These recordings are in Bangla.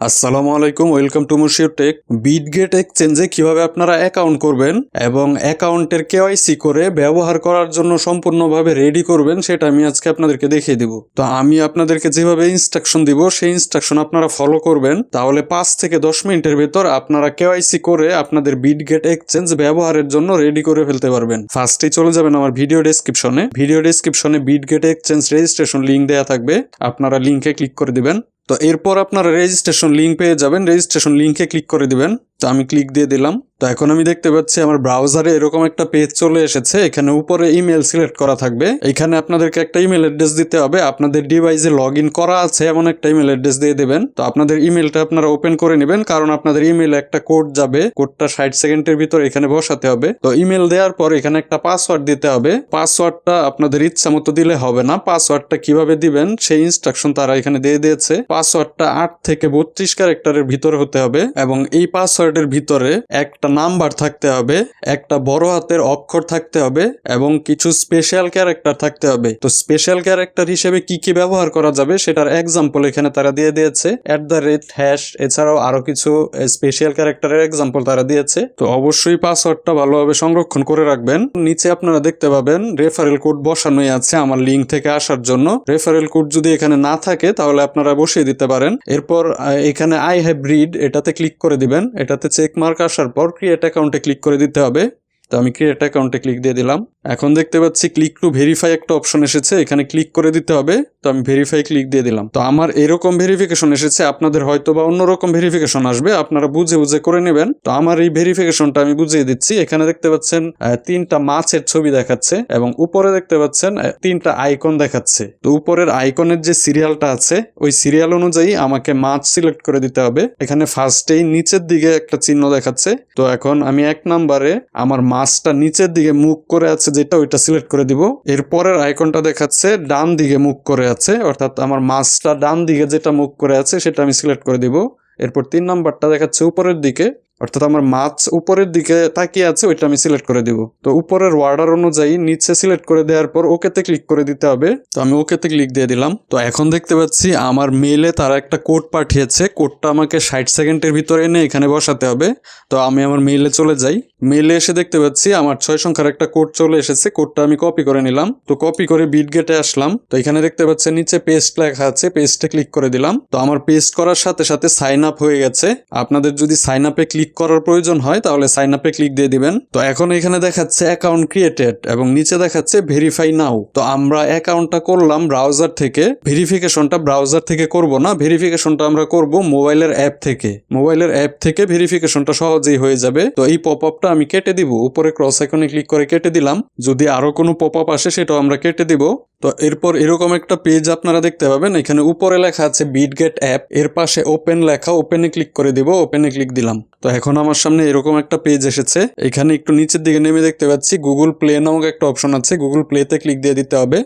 আসসালামু আলাইকুম, welcome to Mushiur Tech. Bitget এক্সচেঞ্জে কিভাবে আপনারা অ্যাকাউন্ট করবেন এবং অ্যাকাউন্টের কেওয়াইসি করে ব্যবহার করার জন্য সম্পূর্ণভাবে রেডি করবেন সেটা আমি আজকে আপনাদেরকে দেখিয়ে দিব। তো আমি আপনাদেরকে যেভাবে ইনস্ট্রাকশন দিব সেই ইনস্ট্রাকশন আপনারা ফলো করবেন, তাহলে 5 থেকে 10 মিনিটের ভেতর আপনারা কেওয়াইসি করে আপনাদের বিটগেট এক্সচেঞ্জ ব্যবহারের জন্য রেডি করে ফেলতে পারবেন। ফার্স্টেই চলে যাবেন আমার ভিডিও ডেসক্রিপশনে বিটগেট এক্সচেঞ্জ রেজিস্ট্রেশন লিঙ্ক দেওয়া থাকবে, আপনারা লিঙ্কে ক্লিক করে দিবেন। তো এরপর আপনারা রেজিস্ট্রেশন লিঙ্ক পেয়ে যাবেন, রেজিস্ট্রেশন লিঙ্কে ক্লিক করে দিবেন। তো আমি ক্লিক দিয়ে দিলাম। তো এখন আমি দেখতে পাচ্ছি আমার ব্রাউজারে এরকম একটা পেজ চলে এসেছে। এখানে উপরে ইমেল সিলেক্ট করা থাকবে, এখানে আপনাদেরকে একটা ইমেল অ্যাড্রেস দিতে হবে। আপনাদের ডিভাইসে লগ ইন করা আছে এমন একটা ইমেল অ্যাড্রেস দিয়ে দেবেন। তো আপনাদের ইমেলটা আপনারা ওপেন করে নেবেন, কারণ আপনাদের ইমেলে একটা কোড যাবে, কোডটা 60 সেকেন্ডের ভিতরে এখানে বসাতে হবে। তো ইমেল দেওয়ার পর এখানে একটা পাসওয়ার্ড দিতে হবে। পাসওয়ার্ডটা আপনাদের ইচ্ছা মতো দিলে হবে না, পাসওয়ার্ডটা কিভাবে দিবেন সেই ইনস্ট্রাকশন তারা এখানে দিয়ে দিয়েছে। পাসওয়ার্ডটা 8 থেকে 32 ক্যারেক্টারের ভিতরে হতে হবে এবং এই পাসওয়ার্ডের ভিতরে একটা নাম্বার থাকতে হবে, একটা বড় হাতের অক্ষর থাকতে হবে এবং কিছু স্পেশাল ক্যারেক্টার থাকতে হবে। তো স্পেশাল ক্যারেক্টার হিসেবে কি কি ব্যবহার করা যাবে সেটার এক্সাম্পল এখানে তারা দিয়ে দিয়েছে, @#, এছাড়াও আরো কিছু স্পেশাল ক্যারেক্টারের এক্সাম্পল তারা দিয়েছে। তো অবশ্যই পাসওয়ার্ডটা ভালোভাবে সংরক্ষণ করে রাখবেন। নিচে আপনারা দেখতে পাবেন রেফারেল কোড বসানোই আছে আমার লিঙ্ক থেকে আসার জন্য। রেফারেল কোড যদি এখানে না থাকে তাহলে আপনারা বসিয়ে দিতে পারেন। এরপর এখানে আই হ্যাভ রিড এটাতে ক্লিক করে দিবেন। এটাতে চেক মার্ক আসার পর ক্রিয়েট অ্যাকাউন্টে ক্লিক করে দিতে হবে। তো আমি ক্রিয়েট অ্যাকাউন্টে ক্লিক দিয়ে দিলাম। এখন দেখতে পাচ্ছি ক্লিক টু ভেরিফাই একটা অপশন এসেছে, এখানে ক্লিক করে দিতে হবে। তো আমি ভেরিফাই ক্লিক দিয়ে দিলাম। তো আমার এরকম ভেরিফিকেশন এসেছে, আপনাদের হয়তো বা অন্যরকম ভেরিফিকেশন আসবে, আপনারা বুঝে বুঝে করে নেবেন। তো আমার এই ভেরিফিকেশনটা আমি বুঝিয়ে দিচ্ছি। এখানে দেখতে পাচ্ছেন 3টা মাছের ছবি দেখাচ্ছে এবং উপরে দেখতে পাচ্ছেন 3টা আইকন দেখাচ্ছে। তো উপরের আইকনের যে সিরিয়ালটা আছে ওই সিরিয়াল অনুযায়ী আমাকে মাছ সিলেক্ট করে দিতে হবে। এখানে ফার্স্টেই নিচের দিকে একটা চিহ্ন দেখাচ্ছে। তো এখন আমি 1 নম্বরে আমার মাছটা নিচের দিকে মুখ করে আছে যেটা, ওইটা সিলেক্ট করে দিব। এরপরের আইকনটা দেখাচ্ছে ডান দিকে মুখ করে আছে, অর্থাৎ আমার মাছটা ডান দিকে যেটা মুখ করে আছে সেটা আমি সিলেক্ট করে দিব। এরপর 3 নাম্বারটা দেখাচ্ছে উপরের দিকে, অর্থাৎ আমার মাছ উপরের দিকে তাকিয়ে আছে, ওইটা আমি সিলেক্ট করে দিব। তো উপরের ওয়ার্ডার অনুযায়ী নিচে সিলেক্ট করে দেওয়ার পর ওকেতে ক্লিক করে দিতে হবে। তো আমি ওকেতে ক্লিক দিয়ে দিলাম। তো এখন দেখতে পাচ্ছি আমার মেইলে তারা একটা কোড পাঠিয়েছে, কোডটা আমাকে 60 সেকেন্ডের ভিতরে এনে এখানে বসাতে হবে। তো আমি আমার মেইলে চলে যাই। মেইলে এসে দেখতে পাচ্ছি আমার 6 সংখ্যার একটা কোড চলে এসেছে, কোডটা আমি কপি করে নিলাম। তো কপি করে বিটগেটে আসলাম। তো এখানে দেখতে পাচ্ছেন নিচে পেস্ট লেখা আছে, পেস্টে ক্লিক করে দিলাম। তো আমার পেস্ট করার সাথে সাথে সাইন আপ হয়ে গেছে। আপনাদের যদি সাইন আপে ক্লিক করার প্রয়োজন হয় তাহলে সাইন আপে ক্লিক দিয়ে দিবেন। তো এখন এখানে দেখাচ্ছে অ্যাকাউন্ট ক্রিয়েটেড এবং নিচে দেখাচ্ছে ভেরিফাই নাও। তো আমরা অ্যাকাউন্টটা করলাম ব্রাউজার থেকে, ভেরিফিকেশনটা ব্রাউজার থেকে করব না, ভেরিফিকেশনটা আমরা করব মোবাইলের অ্যাপ থেকে। মোবাইলের অ্যাপ থেকে ভেরিফিকেশনটা সহজেই হয়ে যাবে। তো এই পপআপটা আমি কেটে দিব, উপরে ক্রস আইকনে ক্লিক করে কেটে দিলাম। যদি আরো কোনো পপআপ আসে সেটাও আমরা কেটে দিব। তো এরপর এরকম একটা পেজ আপনারা দেখতে পাবেন, এখানে উপরে লেখা আছে বিটগেট অ্যাপ, এর পাশে ওপেন লেখা, ওপেনে ক্লিক করে দিব। ওপেনে ক্লিক দিলাম। তো এখন আমার সামনে এরকম একটা পেজ এসেছে। এখানে একটু নিচের দিকে নেমে দেখতে পাচ্ছি গুগল প্লে নামক একটা অপশন আছে, গুগল প্লেতে ক্লিক দিয়ে দিতে হবে।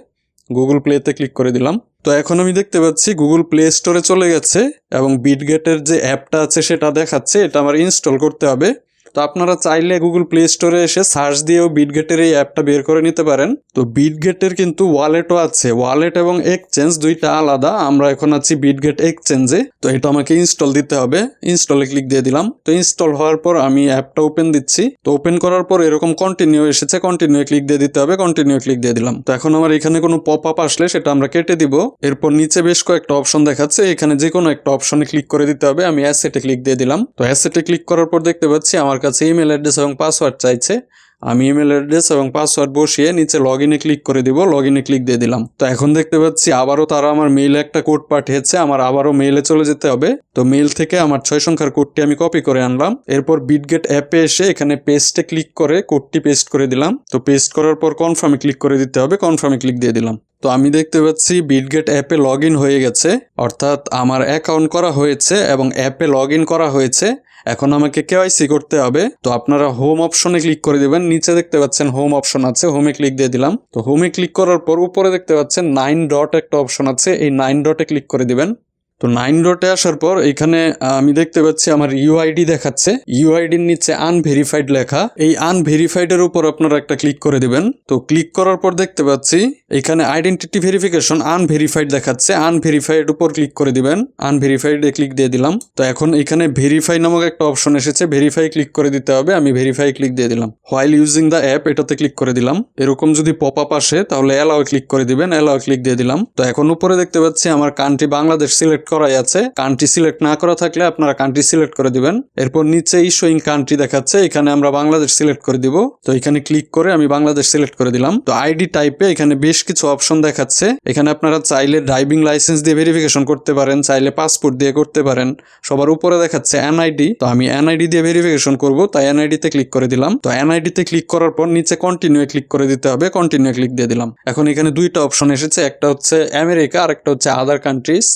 গুগল প্লেতে ক্লিক করে দিলাম। তো এখন আমি দেখতে পাচ্ছি গুগল প্লে স্টোরে চলে গেছে এবং বিটগেটের যে অ্যাপটা আছে সেটা দেখাচ্ছে, এটা আমার ইনস্টল করতে হবে। তো আপনারা চাইলে গুগল প্লে স্টোরে এসে সার্চ দিয়েও বিটগেটের এই অ্যাপটা বের করে নিতে পারেন। তো বিটগেটের কিন্তু ওয়ালেটও আছে, ওয়ালেট এবং এক্সচেঞ্জ দুইটা আলাদা। আমরা এখন আছি বিটগেট এক্সচেঞ্জে। তো এটা আমাকে ইনস্টল দিতে হবে, ইনস্টলে ক্লিক দিয়ে দিলাম। তো ইনস্টল হওয়ার পর আমি অ্যাপটা ওপেন দিচ্ছি। তো ওপেন করার পর এরকম কন্টিনিউ এসেছে, কন্টিনিউ ক্লিক দিয়ে দিতে হবে, কন্টিনিউ ক্লিক দিয়ে দিলাম। তো এখন আমার এখানে কোনো পপ আপ আসলে সেটা আমরা কেটে দিব। এরপর নিচে বেশ কয়েকটা অপশন দেখাচ্ছে, এখানে যে কোনো একটা অপশনে ক্লিক করে দিতে হবে। আমি অ্যাসেটে ক্লিক দিয়ে দিলাম। তো অ্যাসেটে ক্লিক করার পর দেখতে পাচ্ছি আমার কাছে ইমেল অ্যাড্রেস এবং পাসওয়ার্ড চাইছে। আমি ইমেল অ্যাড্রেস এবং পাসওয়ার্ড বসিয়ে নিচে লগ ইনে ক্লিক করে দিব, লগ ইনে ক্লিক দিয়ে দিলাম। তো এখন দেখতে পাচ্ছি আবারও তারা আমার মেইলে একটা কোড পাঠিয়েছে, আমার আবারও মেইলে চলে যেতে হবে। তো মেইল থেকে আমার 6 সংখ্যার কোডটি আমি কপি করে আনলাম। এরপর বিটগেট অ্যাপে এসে এখানে পেস্টে ক্লিক করে কোডটি পেস্ট করে দিলাম। তো পেস্ট করার পর কনফার্মে ক্লিক করে দিতে হবে, কনফার্মে ক্লিক দিয়ে দিলাম। তো আমি দেখতে পাচ্ছি বিটগেট অ্যাপে লগ ইন হয়ে গেছে, অর্থাৎ আমার অ্যাকাউন্ট করা হয়েছে এবং অ্যাপে লগ ইন করা হয়েছে। এখন আমাকে কেওয়াইসি করতে হবে। তো আপনারা হোম অপশনে ক্লিক করে দিবেন। নিচে দেখতে পাচ্ছেন হোম অপশন আছে, হোমে ক্লিক দিয়ে দিলাম। তো হোমে ক্লিক করার পর উপরে দেখতে পাচ্ছেন 9 ডট একটা অপশন আছে, এই 9 ডটে ক্লিক করে দিবেন। তো 9 ডটে আসার পর এখানে আমি দেখতে পাচ্ছি আমার ইউআইডি দেখাচ্ছে, ইউআইডির নিচে আনভেরিফাইড লেখা, এই আনভেরিফাইড এর উপর আপনারা একটা ক্লিক করে দিবেন। তো ক্লিক করার পর দেখতে পাচ্ছি এখানে আইডেন্টিটি ভেরিফিকেশন আনভেরিফাইড দেখাচ্ছে, আনভেরিফাইড উপর ক্লিক করে দিবেন, আনভেরিফাইড এ ক্লিক দিয়ে দিলাম। তো এখন এখানে ভেরিফাই নামক একটা অপশন এসেছে, ভেরিফাই ক্লিক করে দিতে হবে, আমি ভেরিফাই ক্লিক দিয়ে দিলাম। হোয়াইল ইউজিং দ্য অ্যাপ এটাতে ক্লিক করে দিলাম। এরকম যদি পপ আপ আসে তাহলে অ্যালাও ক্লিক করে দিবেন, অ্যালাও ক্লিক দিয়ে দিলাম। তো এখন উপরে দেখতে পাচ্ছি আমার কান্ট্রি বাংলাদেশ সিলেক্ট করাই আছে, কান্ট্রি সিলেক্ট না করা থাকলে আপনারা কান্ট্রি সিলেক্ট করে দিবেন। এরপর নিচে ইস্যুইং কান্ট্রি দেখাচ্ছে, এখানে আমরা বাংলাদেশ সিলেক্ট করে দিব। তো এখানে ক্লিক করে আমি বাংলাদেশ সিলেক্ট করে দিলাম। তো আইডি টাইপে এখানে বেশ কিছু অপশন দেখাচ্ছে, এখানে আপনারা চাইলে ড্রাইভিং লাইসেন্স দিয়ে ভেরিফিকেশন করতে পারেন, চাইলে পাসপোর্ট দিয়ে করতে পারেন। সবার উপরে দেখাচ্ছে এনআইডি, তো আমি এনআইডি দিয়ে ভেরিফিকেশন করব, তাই এনআইডি তে ক্লিক করে দিলাম। তো এনআইডি তে ক্লিক করার পর নিচে কন্টিনিউ ক্লিক করে দিতে হবে, কন্টিনিউ ক্লিক দিয়ে দিলাম। এখন এখানে দুইটা অপশন এসেছে, একটা হচ্ছে আমেরিকা আর একটা হচ্ছে আদার কান্ট্রিজ।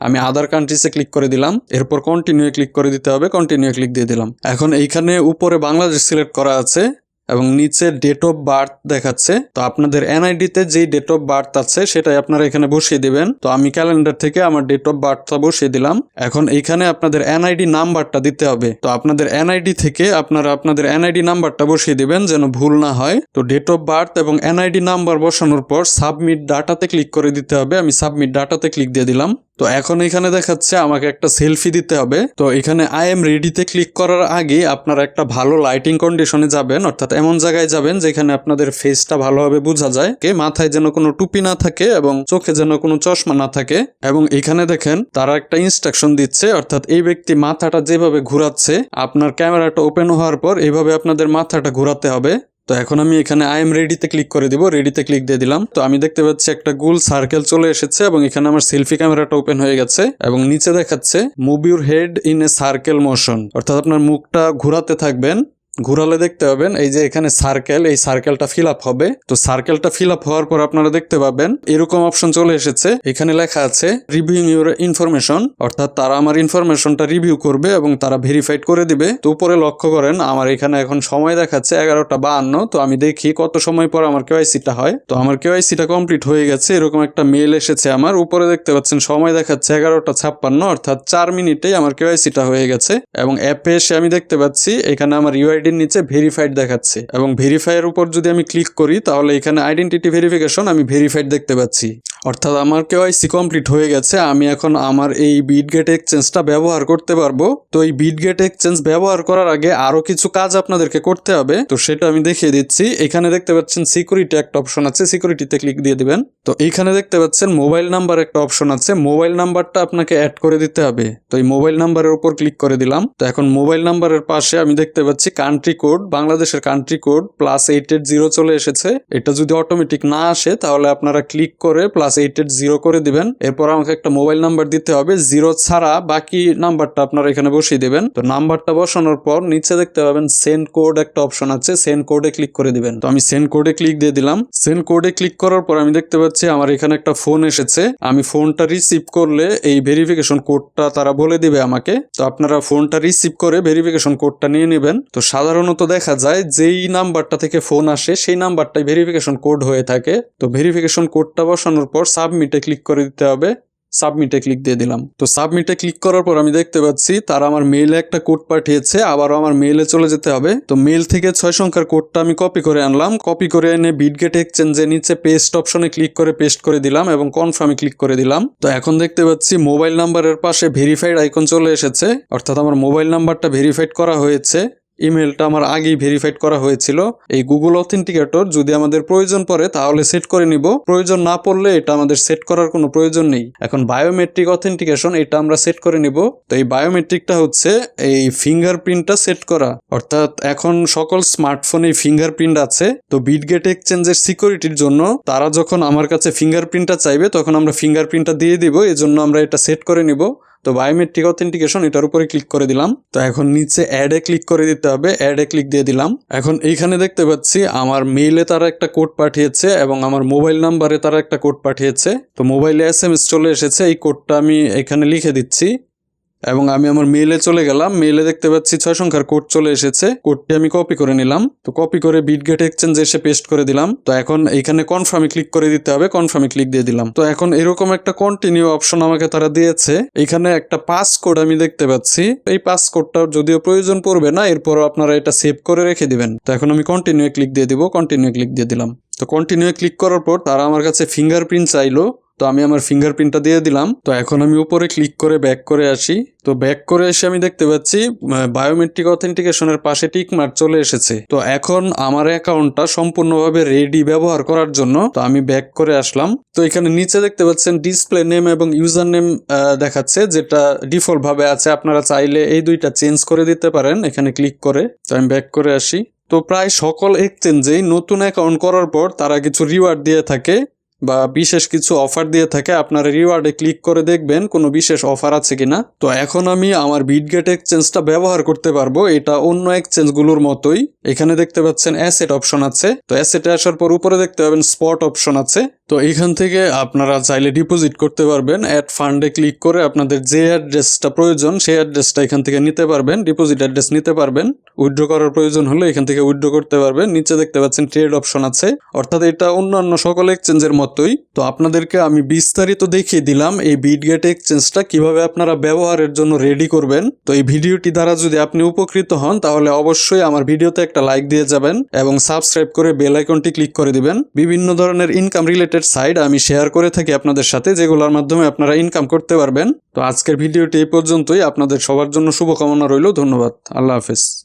আমি আদার কান্ট্রিজে ক্লিক করে দিলাম, এরপর কন্টিনিউ ক্লিক করে দিতে হবে, কন্টিনিউ ক্লিক দিয়ে দিলাম। এখন এইখানে উপরে বাংলাদেশ সিলেক্ট করা আছে এবং নিচে ডেট অফ বার্থ দেখাচ্ছে। তো আপনাদের এনআইডি তে যেই ডেট অফ বার্থ আছে সেটাই আপনারা এখানে বসিয়ে দিবেন। তো আমি ক্যালেন্ডার থেকে আমার ডেট অফ বার্থটা বসিয়ে দিলাম। এখন এইখানে আপনাদের এনআইডি নাম্বারটা দিতে হবে। তো আপনাদের এনআইডি থেকে আপনারা আপনাদের এনআইডি নাম্বারটা বসিয়ে দিবেন যেন ভুল না হয়। তো ডেট অফ বার্থ এবং এনআইডি নাম্বার বসানোর পর সাবমিট ডাটাতে ক্লিক করে দিতে হবে, আমি সাবমিট ডাটাতে ক্লিক দিয়ে দিলাম। তো এখন এখানে দেখাচ্ছে আমাকে একটা সেলফি দিতে হবে। তো এখানে আই এম রেডিতে ক্লিক করার আগে আপনারা একটা ভালো লাইটিং কন্ডিশনে যাবেন, অর্থাৎ এমন জায়গায় যাবেন যেখানে আপনাদের ফেসটা ভালোভাবে বোঝা যায়, মাথায় যেন কোনো টুপি না থাকে এবং চোখে যেন কোনো চশমা না থাকে। এবং এখানে দেখেন তারা একটা ইনস্ট্রাকশন দিচ্ছে, অর্থাৎ এই ব্যক্তি মাথাটা যেভাবে ঘুরাচ্ছে, আপনার ক্যামেরাটা ওপেন হওয়ার পর এইভাবে আপনাদের মাথাটা ঘুরাতে হবে। তো এখন আমি এখানে আই এম রেডিতে ক্লিক করে দিব, রেডিতে ক্লিক দিয়ে দিলাম। তো আমি দেখতে পাচ্ছি একটা গোল সার্কেল চলে এসেছে এবং এখানে আমার সেলফি ক্যামেরাটা ওপেন হয়ে গেছে এবং নিচে দেখাচ্ছে move your head in a circle motion, অর্থাৎ আপনার মুখটা ঘোরাতে থাকবেন। ঘুরালে দেখতে পাবেন এই যে এখানে সার্কেল, এই সার্কেলটা ফিল আপ হবে। তো সার্কেলটা ফিল আপ হওয়ার পর আপনারা দেখতে পাবেন এরকম অপশন চলে এসেছে, এখানে লেখা আছে রিভিউ ইউর ইনফরমেশন, অর্থাৎ তারা আমার ইনফরমেশনটা রিভিউ করবে এবং তারা ভেরিফাইড করে দিবে। তো উপরে লক্ষ্য করেন আমার এখানে এখন সময় দেখাচ্ছে 11:52। তো আমি দেখি কত সময় পর আমার কেওয়াইসিটা হয়। তো আমার কেওয়াইসিটা কমপ্লিট হয়ে গেছে, এরকম একটা মেল এসেছে আমার। উপরে দেখতে পাচ্ছেন সময় দেখাচ্ছে 11:56, অর্থাৎ 4 মিনিটেই আমার কেওয়াইসিটা হয়ে গেছে। এবং অ্যাপে এসে আমি দেখতে পাচ্ছি এখানে আমার ইউআইডি নিচে ভেরিফাইড দেখাচ্ছে এবং ভেরিফাই এর উপর যদি আমি ক্লিক করি তাহলে এখানে আইডেন্টিটি ভেরিফিকেশন আমি ভেরিফাইড দেখতে পাচ্ছি, অর্থাৎ আমার কেওয়াইসি কমপ্লিট হয়ে গেছে। আমি এখন আমার এই বিটগেট এক্সচেঞ্জটা ব্যবহার করতে পারবো। তো এই বিটগেট এক্সচেঞ্জ ব্যবহার করার আগে আরো কিছু কাজ আপনাদেরকে করতে হবে, তো সেটা আমি দেখিয়ে দিচ্ছি। এখানে দেখতে পাচ্ছেন সিকিউরিটি একটা অপশন আছে, সিকিউরিটিতে ক্লিক দিয়ে দিবেন। তো এইখানে দেখতে পাচ্ছেন মোবাইল নাম্বার একটা অপশন আছে, মোবাইল নাম্বারটা আপনাকে অ্যাড করে দিতে হবে। তো এই মোবাইল নাম্বারের উপর ক্লিক করে দিলাম। তো এখন মোবাইল নাম্বারের পাশে আমি দেখতে পাচ্ছি কান্ট্রি কোড, বাংলাদেশের কান্ট্রি কোড +880 চলে এসেছে। এটা যদি অটোমেটিক না আসে তাহলে আপনারা ক্লিক করে +880 করে দিবেন। এরপর আমাকে একটা মোবাইল নাম্বার দিতে হবে, 0 ছাড়া বাকি নাম্বারটা আপনারা এখানে বসিয়ে দিবেন। তো নাম্বারটা বসানোর পর নিচে দেখতে পাবেন সেন্ড কোড একটা অপশন আছে, সেন্ড কোডে ক্লিক করে দিবেন। তো আমি সেন্ড কোডে ক্লিক দিয়ে দিলাম। সেন্ড কোডে ক্লিক করার পর আমি দেখতে পাচ্ছি আমার এখানে একটা ফোন এসেছে। আমি ফোনটা রিসিভ করলে এই ভেরিফিকেশন কোডটা তারা বলে দিবে আমাকে। তো আপনারা ফোনটা রিসিভ করে ভেরিফিকেশন কোডটা নিয়ে নেবেন। তো সাধারণত দেখা যায় যেই নাম্বারটা থেকে ফোন আসে সেই নাম্বারটাই ভেরিফিকেশন কোড হয়ে থাকে। তো ভেরিফিকেশন কোডটা বসানোর পর সাবমিটে ক্লিক করে দিতে হবে, সাবমিটে ক্লিক দিয়ে দিলাম। তো সাবমিটে ক্লিক করার পর আমি দেখতে পাচ্ছি তারা আমার মেইলে একটা কোড পাঠিয়েছে, আবারও আমার মেইলে চলে যেতে হবে। তো মেইল থেকে 6 সংখ্যার কোডটা আমি কপি করে আনলাম, কপি করে এনে বিটগেট এক্সচেঞ্জে নিচে পেস্ট অপশনে ক্লিক করে পেস্ট করে দিলাম এবং কনফার্মে ক্লিক করে দিলাম। তো এখন দেখতে পাচ্ছি মোবাইল নাম্বারের পাশে ভেরিফাইড আইকন চলে এসেছে, অর্থাৎ আমার মোবাইল নাম্বারটা ভেরিফাইড করা হয়েছে। ইমেলটা আমার আগেই ভেরিফাইড করা হয়েছিল। এই গুগল অথেন্টিকেটর যদি আমাদের প্রয়োজন পড়ে তাহলে সেট করে নিব, প্রয়োজন না পড়লে এটা আমাদের সেট করার কোনো প্রয়োজন নেই। এখন বায়োমেট্রিক অথেন্টিকেশন এটা আমরা সেট করে নিব। তো এই বায়োমেট্রিকটা হচ্ছে এই ফিঙ্গারপ্রিন্টটা সেট করা, অর্থাৎ এখন সকল স্মার্টফোনে ফিঙ্গারপ্রিন্ট আছে। তো বিটগেট এক্সচেঞ্জের সিকিউরিটির জন্য তারা যখন আমার কাছে ফিঙ্গারপ্রিন্টটা চাইবে তখন আমরা ফিঙ্গারপ্রিন্টটা দিয়ে দিব, এজন্য আমরা এটা সেট করে নিব। তো বায়োমেট্রিক অথেন্টিকেশন এটার উপরে ক্লিক করে দিলাম। তো এখন নিচে অ্যাডে ক্লিক করে দিতে হবে, অ্যাডে ক্লিক দিয়ে দিলাম। এখন এইখানে দেখতে পাচ্ছি আমার মেইলে তারা একটা কোড পাঠিয়েছে এবং আমার মোবাইল নাম্বারে তারা একটা কোড পাঠিয়েছে। তো মোবাইলে SMS চলে এসেছে, এই কোডটা আমি এখানে লিখে দিচ্ছি এবং আমি আমার মেইলে চলে গেলাম। মেইলে দেখতে পাচ্ছি 6 সংখ্যার কোড চলে এসেছে। কোডটি আমি কপি করে নিলাম। তো কপি করে বিটগেট এক্সচেঞ্জ এসে পেস্ট করে দিলাম। তো এখন এখানে কনফার্মে ক্লিক করে দিতে হবে, কনফার্মে ক্লিক দিয়ে দিলাম। তো এখন এরকম একটা কন্টিনিউ অপশন আমাকে তারা দিয়েছে। এখানে একটা পাস কোড আমি দেখতে পাচ্ছি। এই পাস কোডটা যদিও প্রয়োজন পড়বে না, এরপর আপনারা এটা সেভ করে রেখে দিবেন। তো এখন আমি কন্টিনিউ ক্লিক দিয়ে দিব, কন্টিনিউ ক্লিক দিয়ে দিলাম। তো কন্টিনিউ ক্লিক করার পর তারা আমার কাছে ফিঙ্গারপ্রিন্ট চাইলো। তো আমি আমার ফিঙ্গারপ্রিন্টটা দিয়ে দিলাম। তো এখন আমি উপরে ক্লিক করে ব্যাক করে আসি। তো ব্যাক করে এসে আমি দেখতে পাচ্ছি বায়োমেট্রিক অথেন্টিকেশনের পাশে টিক মার্ক চলে এসেছে। তো এখন আমার অ্যাকাউন্টটা সম্পূর্ণভাবে রেডি ব্যবহার করার জন্য। তো আমি ব্যাক করে আসলাম। তো এখানে নিচে দেখতে পাচ্ছেন ডিসপ্লে নেম এবং ইউজার নেম দেখাচ্ছে, যেটা ডিফল্ট ভাবে আছে। আপনারা চাইলে এই দুইটা চেঞ্জ করে দিতে পারেন এখানে ক্লিক করে। তো আমি ব্যাক করে আসি। তো প্রায় সকল এক্সচেঞ্জেই নতুন অ্যাকাউন্ট করার পর তারা কিছু রিওয়ার্ড দিয়ে থাকে বা বিশেষ কিছু অফার দিয়ে থাকে। আপনারা রিওয়ার্ডে ক্লিক করে দেখবেন কোনো বিশেষ অফার আছে কিনা। তো এখন আমি আমার বিটগেট এক্সচেঞ্জটা ব্যবহার করতে পারবো। এটা অন্য এক্সচেঞ্জগুলোর মতোই। এখানে দেখতে পাচ্ছেন অ্যাসেট অপশন আছে। তো অ্যাসেটে আসার পর উপরে দেখতে পাবেন স্পট অপশন আছে। তো এইখান থেকে আপনারা চাইলে ডিপোজিট করতে পারবেন। অ্যাড ফান্ডে ক্লিক করে আপনাদের যে অ্যাড্রেসটা প্রয়োজন সেই অ্যাড্রেসটা এখান থেকে নিতে পারবেন, ডিপোজিট অ্যাড্রেস নিতে পারবেন। উইথড্র করার প্রয়োজন হলে এখান থেকে উইথড্র করতে পারবেন। নিচে দেখতে পাচ্ছেন ট্রেড অপশন আছে, অর্থাৎ এটা অন্যান্য সকল এক্সচেঞ্জের মতোই। তো আপনাদেরকে আমি বিস্তারিত দেখিয়ে দিলাম এই বিটগেট এক্সচেঞ্জটা কিভাবে আপনারা ব্যবহারের জন্য রেডি করবেন। তো এই ভিডিওটি দ্বারা যদি আপনি উপকৃত হন তাহলে অবশ্যই আমার ভিডিওতে একটা লাইক দিয়ে যাবেন এবং সাবস্ক্রাইব করে বেল আইকনটি ক্লিক করে দিবেন। বিভিন্ন ধরনের ইনকাম রিলেটেড সাইট আমি শেয়ার করে থাকি আপনাদের সাথে, যেগুলোর মাধ্যমে আপনারা ইনকাম করতে পারবেন। তো আজকের ভিডিওটি এই পর্যন্তই। আপনাদের সবার জন্য শুভকামনা রইল। ধন্যবাদ। আল্লাহ হাফেজ।